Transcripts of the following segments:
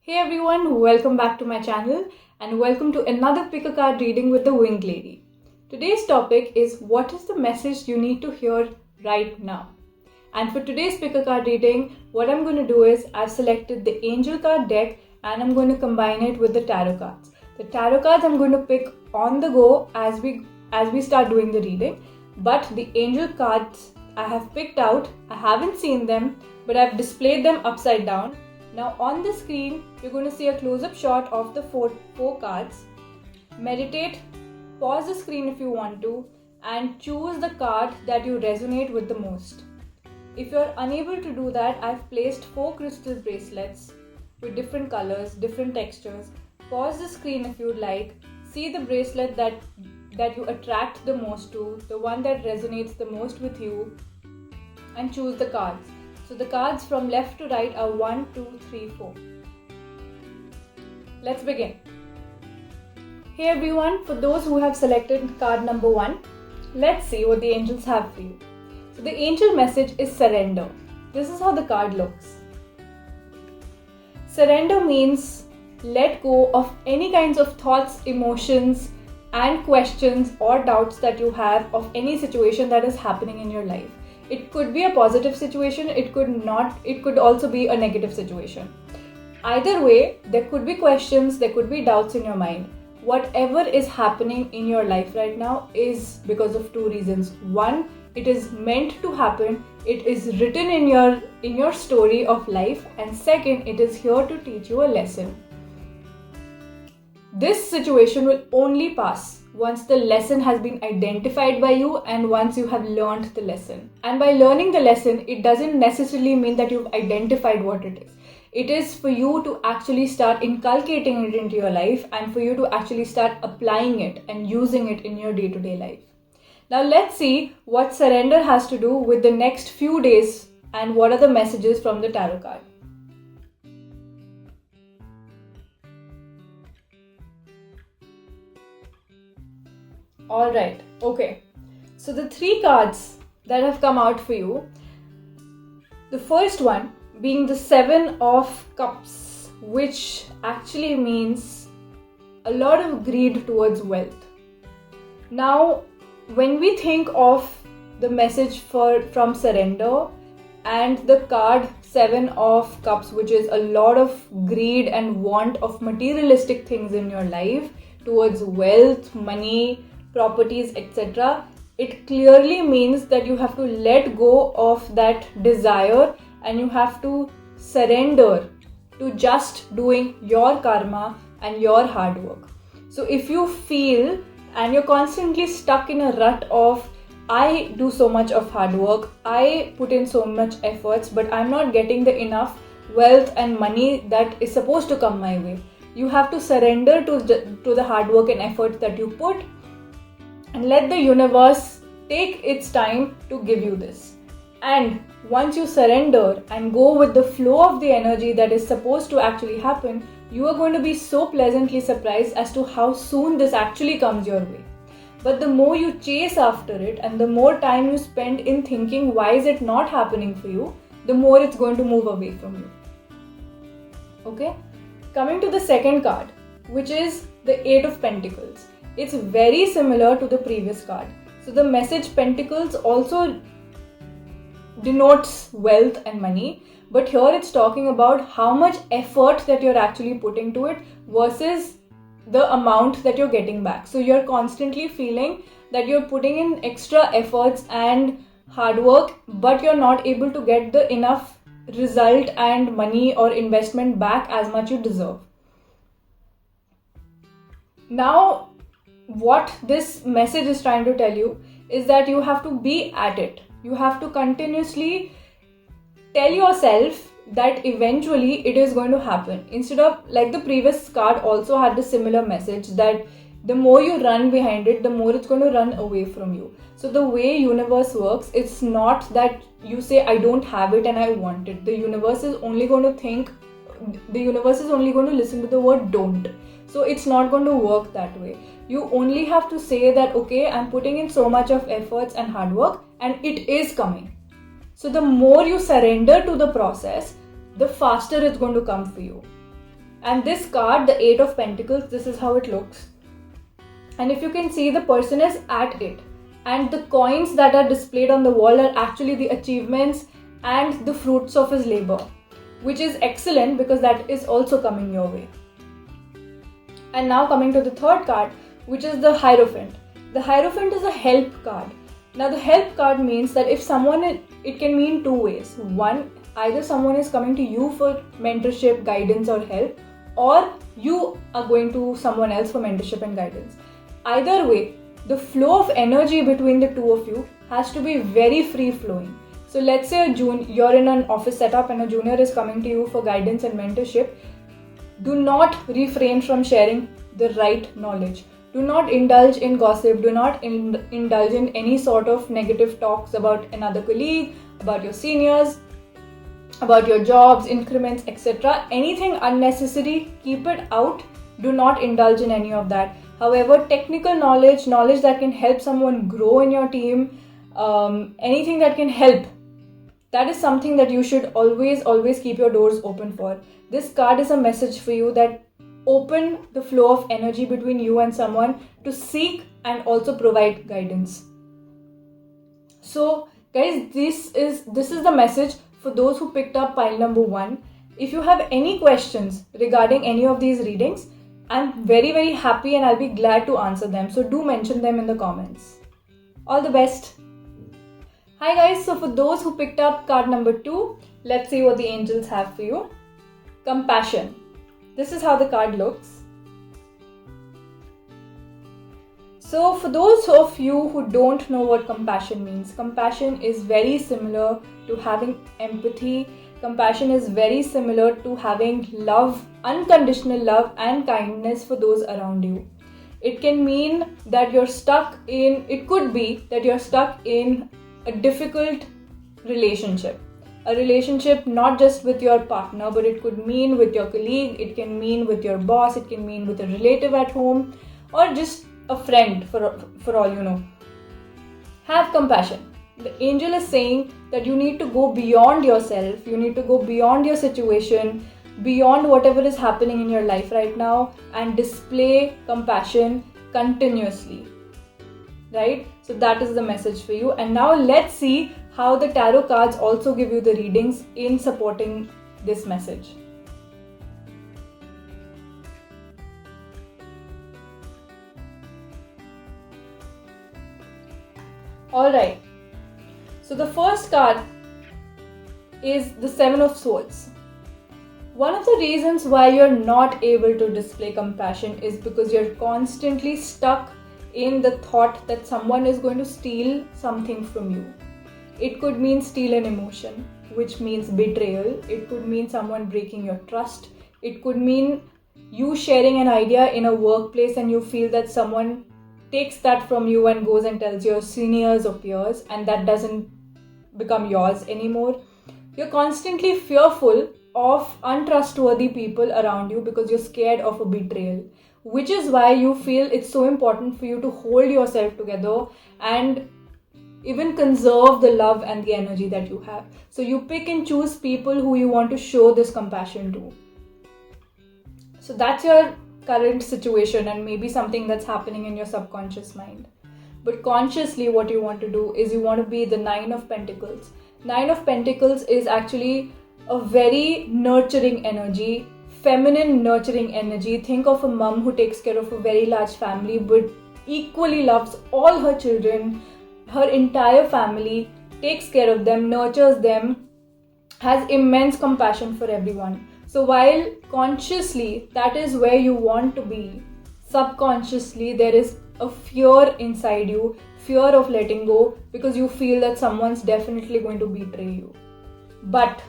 Hey everyone, welcome back to my channel and welcome to another pick a card reading with the Winged Lady. Today's topic is what is the message you need to hear right now. And for today's pick a card reading, what I'm going to do is I've selected the angel card deck and I'm going to combine it with the tarot cards. The tarot cards I'm going to pick on the go as we start doing the reading, but the angel cards I have picked out, I haven't seen them, but I've displayed them upside down. Now on the screen, you're going to see a close-up shot of the four cards. Meditate, pause the screen if you want to, and choose the card that you resonate with the most. If you're unable to do that, I've placed 4 crystal bracelets with different colors, different textures. Pause the screen if you'd like. See the bracelet that you attract the most to, the one that resonates the most with you, and choose the cards. So the cards from left to right are 1, 2, 3, 4. Let's begin. Hey everyone, for those who have selected card number 1, let's see what the angels have for you. So the angel message is surrender. This is how the card looks. Surrender means let go of any kinds of thoughts, emotions, and questions or doubts that you have of any situation that is happening in your life. It could be a positive situation, it could also be a negative situation. Either way, there could be questions, there could be doubts in your mind. Whatever is happening in your life right now is because of 2 reasons. 1, it is meant to happen, it is written in your story of life, and second, it is here to teach you a lesson. This situation will only pass once the lesson has been identified by you and once you have learned the lesson. And by learning the lesson, it doesn't necessarily mean that you've identified what it is. It is for you to actually start inculcating it into your life and for you to actually start applying it and using it in your day-to-day life. Now let's see what surrender has to do with the next few days and what are the messages from the tarot card. Alright, okay. So the 3 cards that have come out for you, the first one being the 7 of Cups, which actually means a lot of greed towards wealth. Now, when we think of the message from surrender and the card 7 of Cups, which is a lot of greed and want of materialistic things in your life towards wealth, money, properties, etc., it clearly means that you have to let go of that desire and you have to surrender to just doing your karma and your hard work. So if you feel and you're constantly stuck in a rut of I do so much of hard work, I put in so much efforts, but I'm not getting the enough wealth and money that is supposed to come my way, you have to surrender to the hard work and effort that you put and let the universe take its time to give you this. And once you surrender and go with the flow of the energy that is supposed to actually happen, you are going to be so pleasantly surprised as to how soon this actually comes your way. But the more you chase after it and the more time you spend in thinking why is it not happening for you, the more it's going to move away from you. Okay? Coming to the second card, which is the 8 of Pentacles. It's very similar to the previous card. So the message Pentacles also denotes wealth and money, but here it's talking about how much effort that you're actually putting to it versus the amount that you're getting back. So you're constantly feeling that you're putting in extra efforts and hard work, but you're not able to get the enough result and money or investment back as much you deserve. Now, what this message is trying to tell you is that you have to be at it. You have to continuously tell yourself that eventually it is going to happen. Instead of, like the previous card also had the similar message that the more you run behind it, the more it's going to run away from you. So the way universe works, it's not that you say I don't have it and I want it. The universe is only going to listen to the word don't. So it's not going to work that way. You only have to say that, okay, I'm putting in so much of efforts and hard work and it is coming. So the more you surrender to the process, the faster it's going to come for you. And this card, the 8 of Pentacles, this is how it looks. And if you can see, the person is at it. And the coins that are displayed on the wall are actually the achievements and the fruits of his labor, which is excellent because that is also coming your way. And now coming to the third card, which is the Hierophant. The Hierophant is a help card. Now the help card means that if someone, it can mean two ways. One, either someone is coming to you for mentorship, guidance or help, or you are going to someone else for mentorship and guidance. Either way, the flow of energy between the two of you has to be very free flowing. So let's say you're in an office setup and a junior is coming to you for guidance and mentorship. Do not refrain from sharing the right knowledge. Do not indulge in gossip. Do not indulge in any sort of negative talks about another colleague, about your seniors, about your jobs, increments, etc. Anything unnecessary, keep it out. Do not indulge in any of that. However, technical knowledge that can help someone grow in your team, anything that can help, that is something that you should always keep your doors open for. This card is a message for you that open the flow of energy between you and someone to seek and also provide guidance. So guys, this is the message for those who picked up pile number 1. If you have any questions regarding any of these readings, I'm very, very happy and I'll be glad to answer them. So do mention them in the comments. All the best. Hi guys, so for those who picked up card number 2, let's see what the angels have for you. Compassion. This is how the card looks. So for those of you who don't know what compassion means, compassion is very similar to having empathy. Compassion is very similar to having love, unconditional love and kindness for those around you. It can mean that it could be that you're stuck in a difficult relationship. A relationship not just with your partner, but it could mean with your colleague, it can mean with your boss, it can mean with a relative at home, or just a friend for all you know. Have compassion. The angel is saying that you need to go beyond yourself, you need to go beyond your situation, beyond whatever is happening in your life right now, and display compassion continuously. Right? So that is the message for you. And now let's see how the tarot cards also give you the readings in supporting this message. Alright. So the first card is the 7 of Swords. One of the reasons why you're not able to display compassion is because you're constantly stuck in the thought that someone is going to steal something from you. It could mean steal an emotion, which means betrayal. It could mean someone breaking your trust. It could mean you sharing an idea in a workplace and you feel that someone takes that from you and goes and tells your seniors or peers, and that doesn't become yours anymore. You're constantly fearful of untrustworthy people around you because you're scared of a betrayal, which is why you feel it's so important for you to hold yourself together and even conserve the love and the energy that you have. So you pick and choose people who you want to show this compassion to. So that's your current situation and maybe something that's happening in your subconscious mind. But consciously what you want to do is you want to be the 9 of Pentacles. 9 of Pentacles is actually a very nurturing energy, feminine nurturing energy. Think of a mom who takes care of a very large family but equally loves all her children, her entire family, takes care of them, nurtures them, has immense compassion for everyone. So while consciously that is where you want to be, subconsciously there is a fear inside you, fear of letting go because you feel that someone's definitely going to betray you. But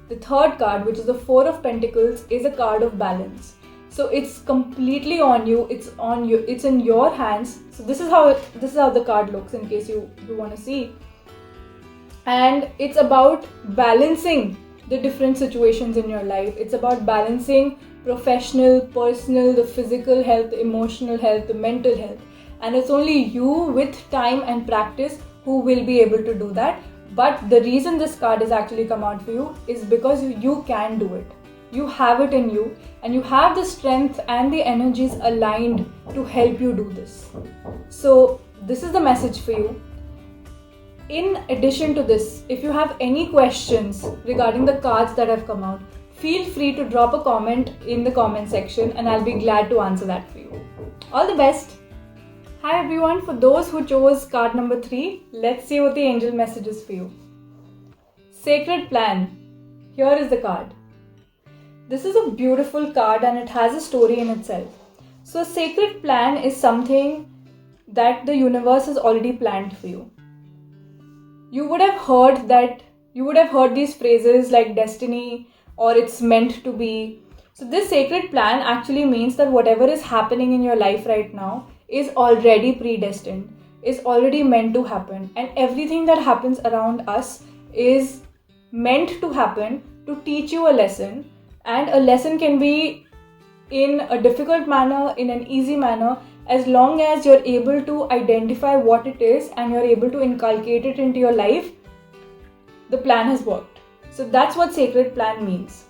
the third card, which is the 4 of Pentacles, is a card of balance. So it's completely on you, it's in your hands. So this is how the card looks in case you want to see. And it's about balancing the different situations in your life. It's about balancing professional, personal, the physical health, the emotional health, the mental health. And it's only you with time and practice who will be able to do that. But the reason this card has actually come out for you is because you can do it. You have it in you, and you have the strength and the energies aligned to help you do this. So this is the message for you. In addition to this, if you have any questions regarding the cards that have come out, feel free to drop a comment in the comment section and I'll be glad to answer that for you. All the best. Hi everyone, for those who chose card number 3, let's see what the angel message is for you. Sacred Plan. Here is the card. This is a beautiful card and it has a story in itself. So a sacred plan is something that the universe has already planned for you. You would have heard these phrases like destiny or it's meant to be. So this sacred plan actually means that whatever is happening in your life right now is already predestined, is already meant to happen, and everything that happens around us is meant to happen to teach you a lesson. And a lesson can be in a difficult manner, in an easy manner, as long as you're able to identify what it is and you're able to inculcate it into your life. The plan has worked. So that's what sacred plan means.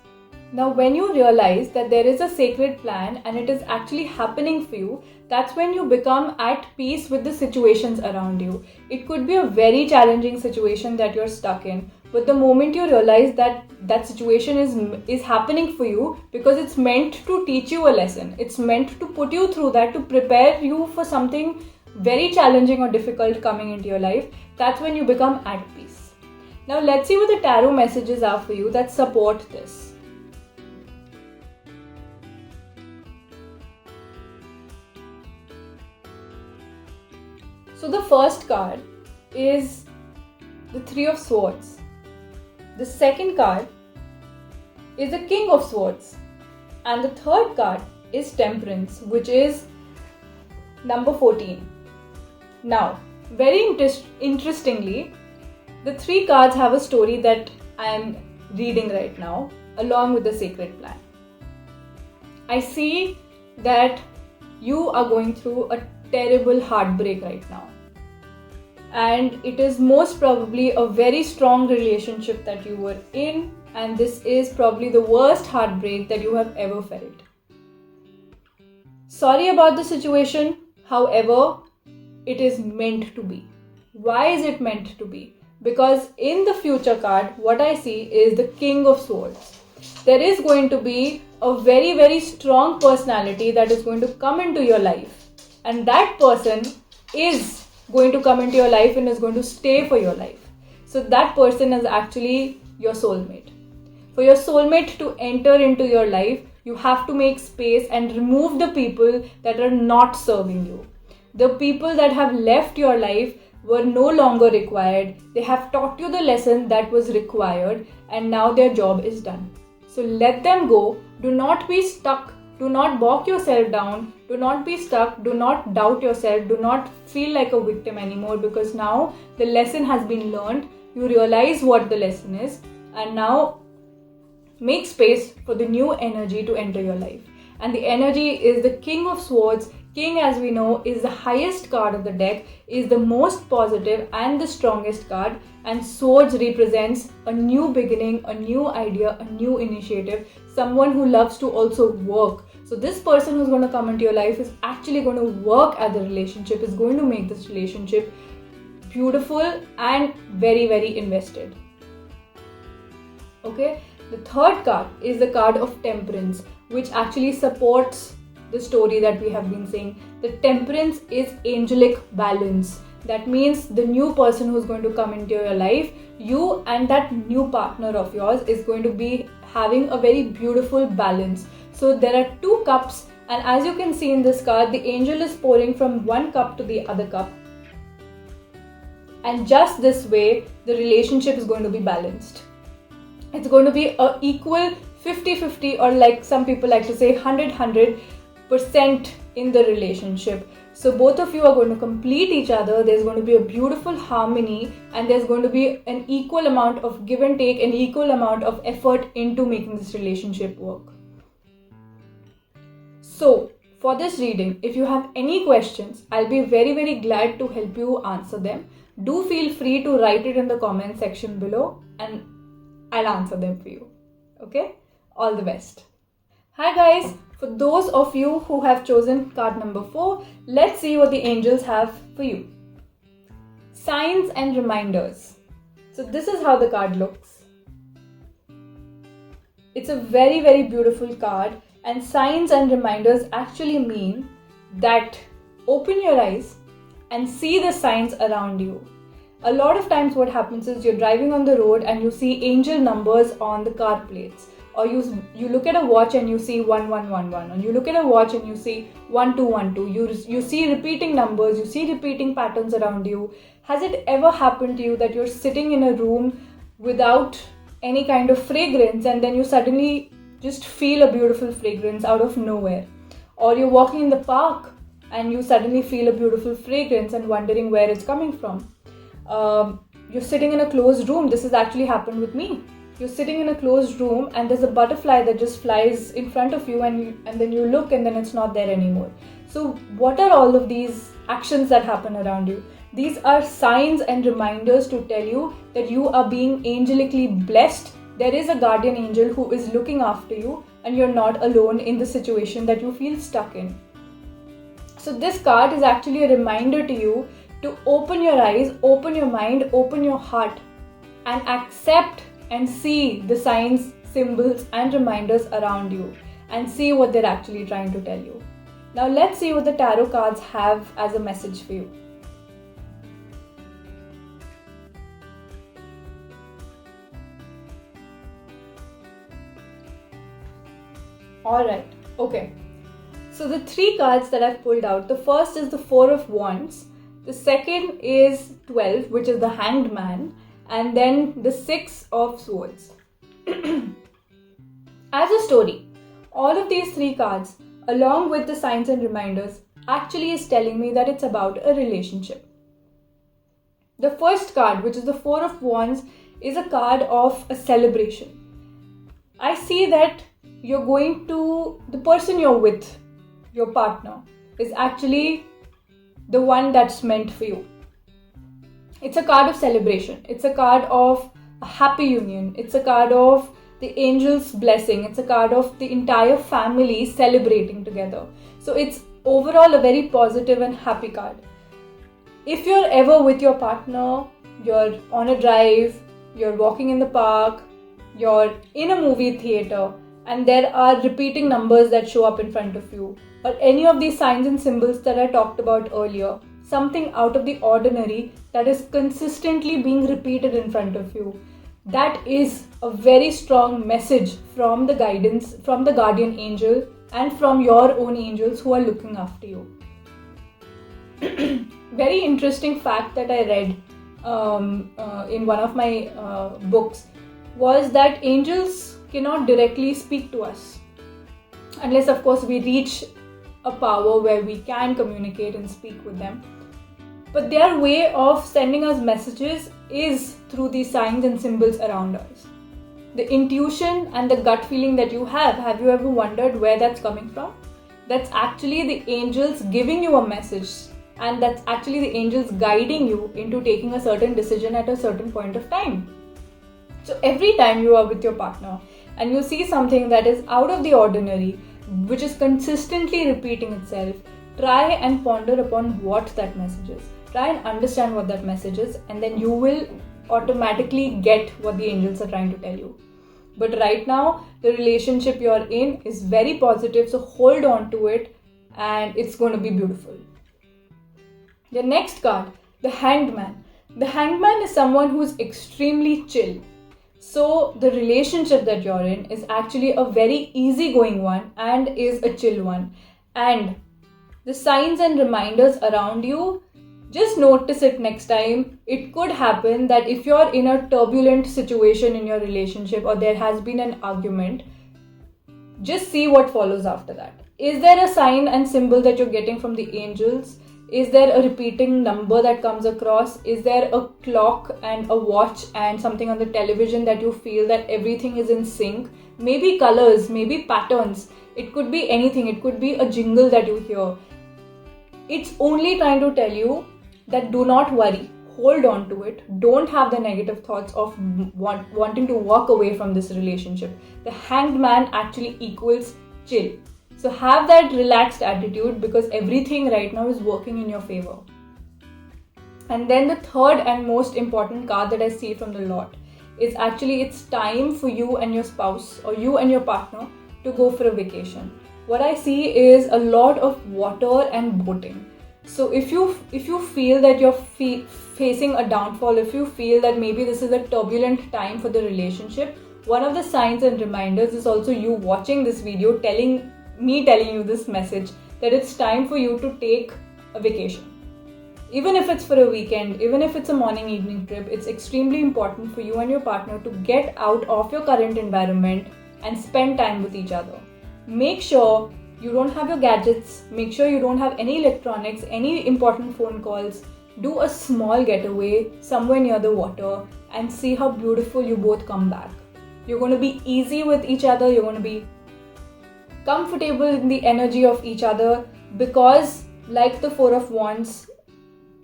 Now when you realize that there is a sacred plan and it is actually happening for you, that's when you become at peace with the situations around you. It could be a very challenging situation that you're stuck in, but the moment you realize that that situation is happening for you because it's meant to teach you a lesson, it's meant to put you through that, to prepare you for something very challenging or difficult coming into your life, that's when you become at peace. Now let's see what the tarot messages are for you that support this. So the first card is the Three of Swords. The second card is the King of Swords. And the third card is Temperance, which is number 14. Now, very interestingly, the 3 cards have a story that I am reading right now, along with the sacred plan. I see that you are going through a terrible heartbreak right now. And it is most probably a very strong relationship that you were in, and this is probably the worst heartbreak that you have ever felt. Sorry about the situation, however, it is meant to be. Why is it meant to be? Because in the future card, what I see is the King of Swords. There is going to be a very, very strong personality that is going to come into your life. And that person is going to come into your life and is going to stay for your life. So that person is actually your soulmate. For your soulmate to enter into your life, you have to make space and remove the people that are not serving you. The people that have left your life were no longer required. They have taught you the lesson that was required and now their job is done. So let them go. Do not be stuck. Do not bog yourself down. Do not be stuck. Do not doubt yourself. Do not feel like a victim anymore, because now the lesson has been learned. You realize what the lesson is, and now make space for the new energy to enter your life. And the energy is the King of Swords. King, as we know, is the highest card of the deck, is the most positive and the strongest card, and Swords represents a new beginning, a new idea, a new initiative, someone who loves to also work. So this person who's going to come into your life is actually going to work at the relationship, is going to make this relationship beautiful and very, very invested. Okay, the third card is the card of Temperance, which actually supports the story that we have been saying. The Temperance is angelic balance. That means the new person who's going to come into your life, you and that new partner of yours is going to be having a very beautiful balance. So there are 2 cups, and as you can see in this card, the angel is pouring from one cup to the other cup. And just this way, the relationship is going to be balanced. It's going to be an equal 50-50, or like some people like to say 100% in the relationship. So both of you are going to complete each other. There's going to be a beautiful harmony, and there's going to be an equal amount of give and take, an equal amount of effort into making this relationship work. So for this reading, if you have any questions, I'll be very, very glad to help you answer them. Do feel free to write it in the comment section below and I'll answer them for you. Okay? All the best. Hi guys, for those of you who have chosen card number 4, let's see what the angels have for you. Signs and reminders. So this is how the card looks. It's a very, very beautiful card, and signs and reminders actually mean that open your eyes and see the signs around you. A lot of times what happens is you're driving on the road and you see angel numbers on the car plates. Or you look at a watch and you see 1111, and you look at a watch and you see 1212. You see repeating numbers, you see repeating patterns around you. Has it ever happened to you that you're sitting in a room without any kind of fragrance and then you suddenly just feel a beautiful fragrance out of nowhere? Or you're walking in the park and you suddenly feel a beautiful fragrance and wondering where it's coming from. You're sitting in a closed room. This has actually happened with me. You're sitting in a closed room and there's a butterfly that just flies in front of you, and then you look and then it's not there anymore. So what are all of these actions that happen around you? These are signs and reminders to tell you that you are being angelically blessed. There is a guardian angel who is looking after you, and you're not alone in the situation that you feel stuck in. So this card is actually a reminder to you to open your eyes, open your mind, open your heart, and accept and see the signs, symbols and reminders around you, and see what they're actually trying to tell you. Now let's see what the tarot cards have as a message for you. Alright, okay. So the 3 cards that I've pulled out, the first is the 4 of Wands, the second is 12, which is the Hanged Man, and then the 6 of Swords. As a story, all of these 3 cards, along with the signs and reminders, actually is telling me that it's about a relationship. The first card, which is the 4 of Wands, is a card of a celebration. I see that the person you're with, your partner, is actually the one that's meant for you. It's a card of celebration. It's a card of a happy union. It's a card of the angel's blessing. It's a card of the entire family celebrating together. So it's overall a very positive and happy card. If you're ever with your partner, you're on a drive, you're walking in the park, you're in a movie theater, and there are repeating numbers that show up in front of you, or any of these signs and symbols that I talked about earlier, something out of the ordinary that is consistently being repeated in front of you, that is a very strong message from the guidance, from the guardian angel, and from your own angels who are looking after you. Very interesting fact that I read in one of my books was that angels cannot directly speak to us, unless of course we reach a power where we can communicate and speak with them. But their way of sending us messages is through these signs and symbols around us. The intuition and the gut feeling that you have you ever wondered where that's coming from? That's actually the angels giving you a message, and that's actually the angels guiding you into taking a certain decision at a certain point of time. So every time you are with your partner and you see something that is out of the ordinary, which is consistently repeating itself, try and ponder upon what that message is. Try and understand what that message is, and then you will automatically get what the angels are trying to tell you. But right now, the relationship you're in is very positive, so hold on to it and it's going to be beautiful. The next card, the Hanged Man. The Hanged Man is someone who is extremely chill. So the relationship that you're in is actually a very easygoing one and is a chill one. And the signs and reminders around you, just notice it next time. It could happen that if you're in a turbulent situation in your relationship or there has been an argument, just see what follows after that. Is there a sign and symbol that you're getting from the angels? Is there a repeating number that comes across? Is there a clock and a watch and something on the television that you feel that everything is in sync? Maybe colors, maybe patterns. It could be anything. It could be a jingle that you hear. It's only trying to tell you that do not worry. hold on to it. Don't have the negative thoughts of wanting to walk away from this relationship. The Hanged Man actually equals chill. So have that relaxed attitude, because everything right now is working in your favor. And then the third and most important card that I see from the lot is actually it's time for you and your spouse or you and your partner to go for a vacation. What I see is a lot of water and boating. So if you feel that you're facing a downfall, if you feel that maybe this is a turbulent time for the relationship, one of the signs and reminders is also you watching this video telling you this message that it's time for you to take a vacation. Even if it's for a weekend, even if it's a morning evening trip, it's extremely important for you and your partner to get out of your current environment and spend time with each other. Make sure you don't have your gadgets, make sure you don't have any electronics, any important phone calls. Do a small getaway somewhere near the water and see how beautiful you both come back. You're going to be easy with each other, you're going to be comfortable in the energy of each other, because like the Four of Wands,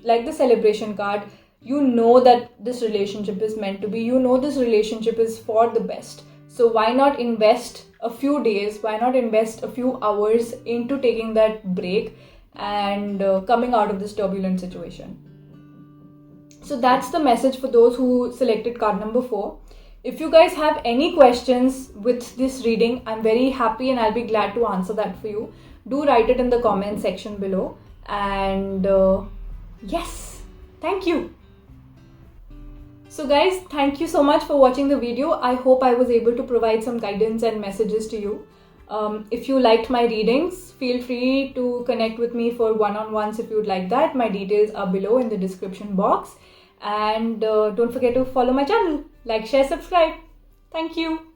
like the celebration card, you know that this relationship is meant to be. You know this relationship is for the best. So why not invest a few days, why not invest a few hours into taking that break and coming out of this turbulent situation. So that's the message for those who selected card number 4. If you guys have any questions with this reading, I'm very happy and I'll be glad to answer that for you. Do write it in the comment section below. And yes, thank you. So guys, thank you so much for watching the video. I hope I was able to provide some guidance and messages to you. If you liked my readings, feel free to connect with me for one-on-ones if you'd like that. My details are below in the description box. And don't forget to follow my channel. Like, share, subscribe. Thank you.